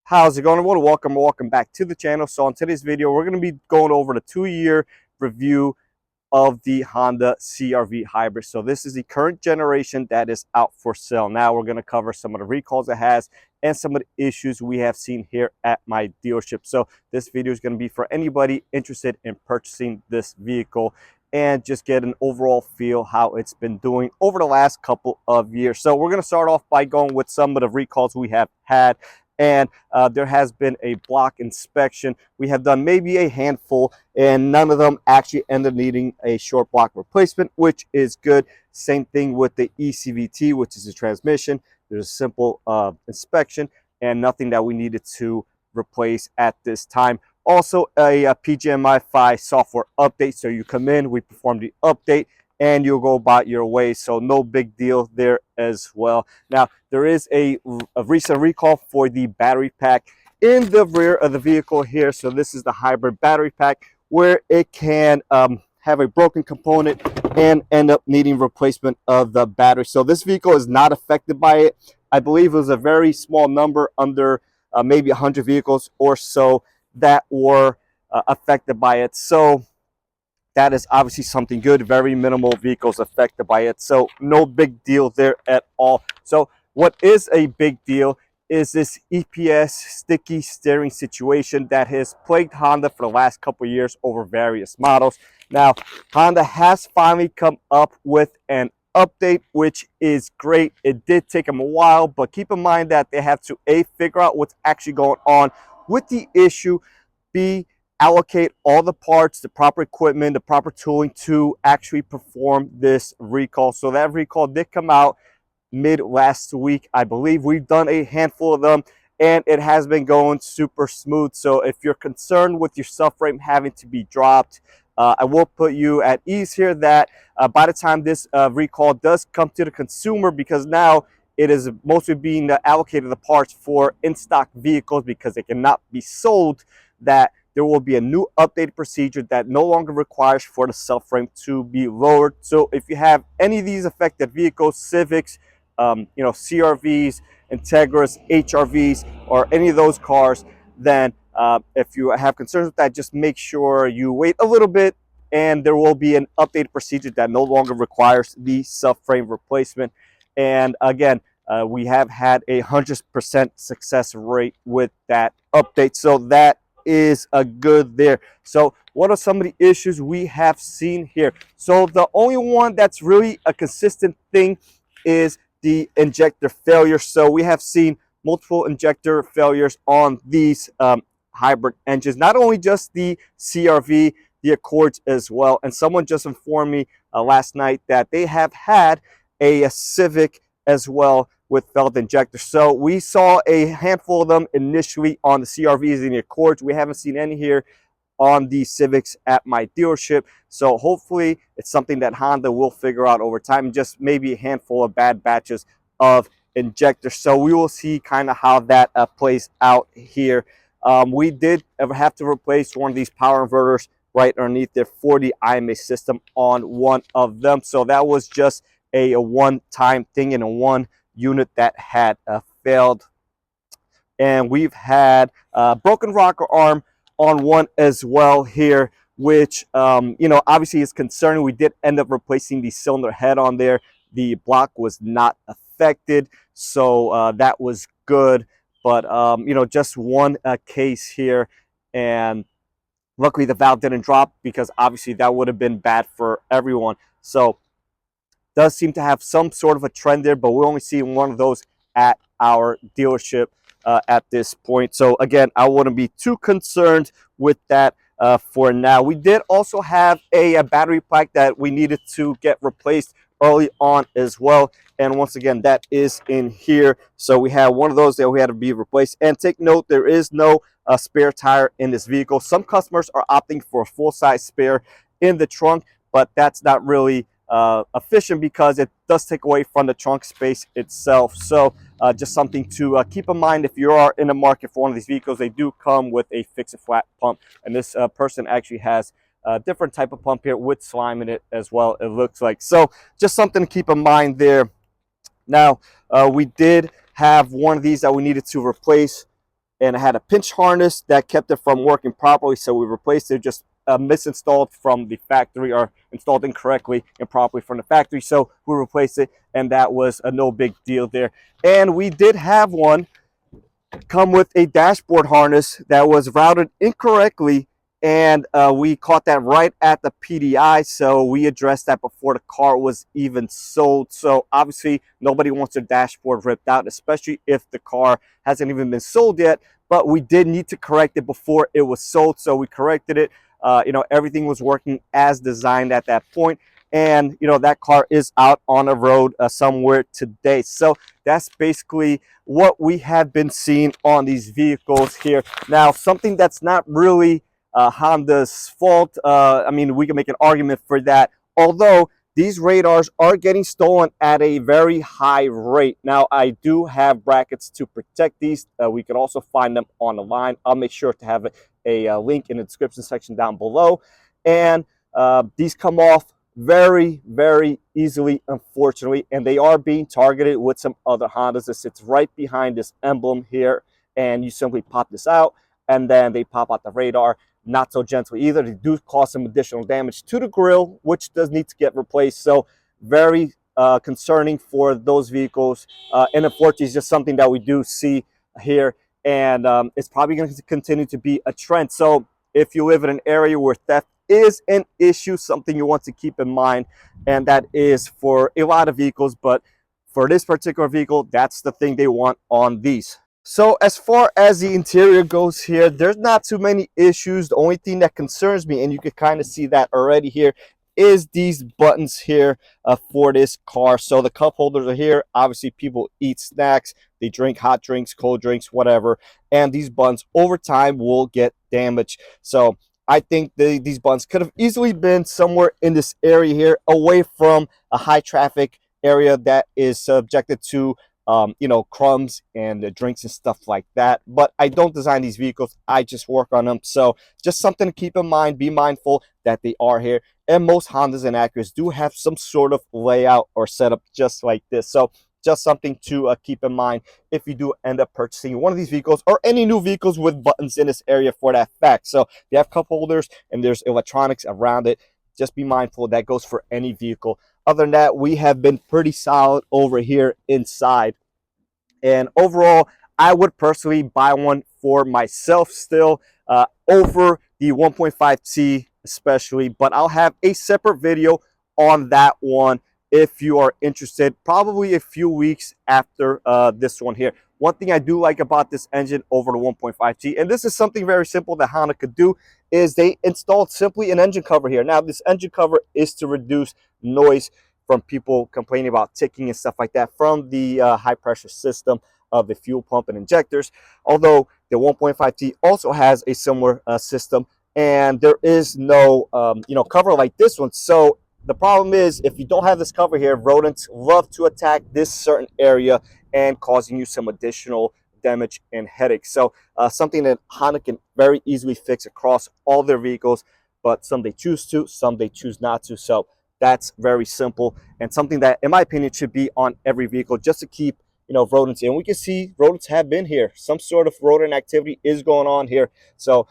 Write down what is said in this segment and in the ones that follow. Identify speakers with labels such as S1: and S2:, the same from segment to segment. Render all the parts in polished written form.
S1: How's it going, everyone? Welcome back to the channel. So on today's video, we're going to be going over the 2-year review of the Honda CR-V Hybrid. So this is the current generation that is out for sale. Now we're going to cover some of the recalls it has and some of the issues we have seen here at my dealership. So this video is going to be for anybody interested in purchasing this vehicle and just get an overall feel how it's been doing over the last couple of years. So we're going to start off by going with some of the recalls we have had. And there has been a block inspection. We have done maybe a handful, and none of them actually ended needing a short block replacement, which is good. Same thing with the ECVT, which is the transmission. There's a simple inspection and nothing that we needed to replace at this time. Also, a PGMI 5 software update. So you come in, we perform the update, and you'll go about your way. So no big deal there as well. Now, there is a recent recall for the battery pack in the rear of the vehicle here. So this is the hybrid battery pack where it can have a broken component and end up needing replacement of the battery. So this vehicle is not affected by it. I believe it was a very small number, under maybe 100 vehicles or so that were affected by it. So that is obviously something good. Very minimal vehicles affected by it. So no big deal there at all. So what is a big deal is this EPS sticky steering situation that has plagued Honda for the last couple of years over various models. Now, Honda has finally come up with an update, which is great. It did take them a while, but keep in mind that they have to A, figure out what's actually going on with the issue, B, allocate all the parts, the proper equipment, the proper tooling to actually perform this recall. So that recall did come out mid last week, I believe. We've done a handful of them and it has been going super smooth. So if you're concerned with your subframe having to be dropped, I will put you at ease here that by the time this recall does come to the consumer, because now it is mostly being allocated the parts for in-stock vehicles because they cannot be sold, that there will be a new updated procedure that no longer requires for the subframe to be lowered. So if you have any of these affected vehicles, Civics, CR-Vs, Integras, HR-Vs, or any of those cars, then if you have concerns with that, just make sure you wait a little bit and there will be an updated procedure that no longer requires the subframe replacement. And again, we have had a 100% success rate with that update. So that is a good there. So what are some of the issues we have seen here? So the only one that's really a consistent thing is the injector failure. So we have seen multiple injector failures on these hybrid engines, not only just the CR-V, the Accords as well. And someone just informed me last night that they have had a Civic as well with failed injectors. So we saw a handful of them initially on the CR-Vs and the Accords. We haven't seen any here on the Civics at my dealership. So hopefully it's something that Honda will figure out over time, just maybe a handful of bad batches of injectors. So we will see kind of how that plays out here. We did have to replace one of these power inverters right underneath their 40 IMA system on one of them. So that was just a one-time thing in a one unit that had failed. And we've had broken rocker arm on one as well here, which obviously is concerning. We did end up replacing the cylinder head on there. The block was not affected, so that was good. But just one case here, and luckily the valve didn't drop, because obviously that would have been bad for everyone. So does seem to have some sort of a trend there, but we're only seeing one of those at our dealership at this point. So again, I wouldn't be too concerned with that for now. We did also have a battery pack that we needed to get replaced early on as well. And once again, that is in here. So we have one of those that we had to be replaced. And take note, there is no spare tire in this vehicle. Some customers are opting for a full-size spare in the trunk, but that's not really efficient because it does take away from the trunk space itself. So just something to keep in mind if you are in the market for one of these vehicles. They do come with a fix-it-flat pump, and this person actually has a different type of pump here with slime in it as well, it looks like. So just something to keep in mind there. Now we did have one of these that we needed to replace, and it had a pinch harness that kept it from working properly, so we replaced it. Just misinstalled from the factory, or installed incorrectly and properly from the factory, so we replaced it, and that was a no big deal there. And we did have one come with a dashboard harness that was routed incorrectly, and we caught that right at the PDI, so we addressed that before the car was even sold. So obviously nobody wants their dashboard ripped out, especially if the car hasn't even been sold yet, but we did need to correct it before it was sold, so we corrected it. Everything was working as designed at that point, and that car is out on the road somewhere today. So that's basically what we have been seeing on these vehicles here. Now, something that's not really Honda's fault, I mean, we can make an argument for that, although these radars are getting stolen at a very high rate. Now, I do have brackets to protect these. We can also find them on the line. I'll make sure to have a link in the description section down below. And these come off very, very easily, unfortunately, and they are being targeted with some other Hondas. It sits right behind this emblem here, and you simply pop this out, and then they pop out the radar. Not so gently either. They do cause some additional damage to the grille, which does need to get replaced. So very concerning for those vehicles, and unfortunately it's just something that we do see here, and it's probably going to continue to be a trend. So if you live in an area where theft is an issue, something you want to keep in mind, and that is for a lot of vehicles, but for this particular vehicle, that's the thing they want on these. So as far as the interior goes here, there's not too many issues. The only thing that concerns me, and you can kind of see that already here, is these buttons here for this car. So the cup holders are here. Obviously people eat snacks, they drink hot drinks, cold drinks, whatever, and these buttons over time will get damaged. So I think these buttons could have easily been somewhere in this area here, away from a high traffic area that is subjected to crumbs and drinks and stuff like that. But I don't design these vehicles, I just work on them. So just something to keep in mind. Be mindful that they are here, and most Hondas and Acuras do have some sort of layout or setup just like this. So just something to keep in mind if you do end up purchasing one of these vehicles, or any new vehicles with buttons in this area for that fact. So they have cup holders and there's electronics around it. Just be mindful. That goes for any vehicle. Other than that, we have been pretty solid over here inside. And overall, I would personally buy one for myself still, over the 1.5T especially. But I'll have a separate video on that one if you are interested, probably a few weeks after this one here. One thing I do like about this engine over the 1.5T, and this is something very simple that Honda could do, is they installed simply an engine cover here. Now, this engine cover is to reduce noise from people complaining about ticking and stuff like that from the high pressure system of the fuel pump and injectors. Although the 1.5T also has a similar system, and there is no cover like this one. So the problem is, if you don't have this cover here, rodents love to attack this certain area and causing you some additional damage and headaches. So something that Honda can very easily fix across all their vehicles, but some they choose to, some they choose not to. So that's very simple, and something that, in my opinion, should be on every vehicle, just to keep rodents in. We can see rodents have been here. Some sort of rodent activity is going on here. So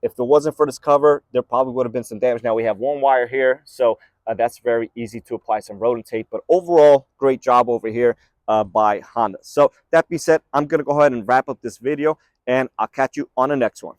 S1: if it wasn't for this cover, there probably would have been some damage. Now we have one wire here, so that's very easy to apply some rodent tape. But overall, great job over here by Honda. So that being said, I'm going to go ahead and wrap up this video, and I'll catch you on the next one.